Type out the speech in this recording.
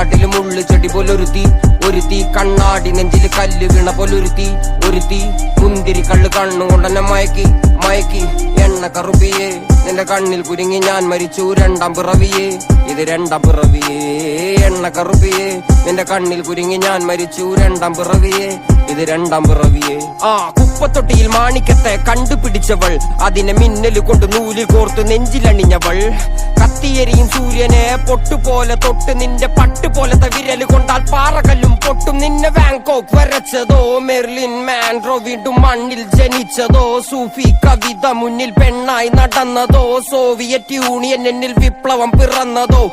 കാട്ടിലും ഉള്ളു ചെടി പോലൊരുത്തി, ഒരുത്തി കണ്ണാടി നെഞ്ചില് കല്ല് വീണ പോലൊരുത്തി, ഒരുത്തി മുന്തിരി കള്ള് കണ്ണുകൊണ്ടെന്നെ മയക്കി മയക്കി. എണ്ണ കറുപ്പിയേ നിന്റെ കണ്ണിൽ കുരുങ്ങി ഞാൻ മരിച്ചു രണ്ടാം പിറവിയേ, ഇത് രണ്ടാം പിറവിയേ. എണ്ണ കറുപ്പിയേ നിന്റെ കണ്ണിൽ കുരുങ്ങി ഞാൻ മരിച്ചു രണ്ടാം പിറവിയേ, ഇത് രണ്ടാം പിറവിയേ. കുപ്പത്തൊട്ടിയിൽ മാണിക്കത്തെ കണ്ടുപിടിച്ചവൾ, അതിനെ മിന്നല് കൊണ്ട് നൂലിൽ കോർത്ത് നെഞ്ചിലണിഞ്ഞവൾ. കത്തിയെരിയും സൂര്യനെ പൊട്ടുപോലെ തൊട്ട് നിന്റെ പട്ടുപോലത്തെ വിരല് കൊണ്ടാൽ പാറകല്ലും പൊട്ടും. നിന്നെ ബാങ്കോക്ക് വരച്ചതോ മെർലിൻ മാൻഡ്രോ വീണ്ടും മണ്ണിൽ ജനിച്ചതോ, സൂഫി കവിത മുന്നിൽ പെണ്ണായി നടന്നതോ, സോവിയറ്റ് യൂണിയൻ എന്നിൽ വിപ്ലവം പിറന്നതോ.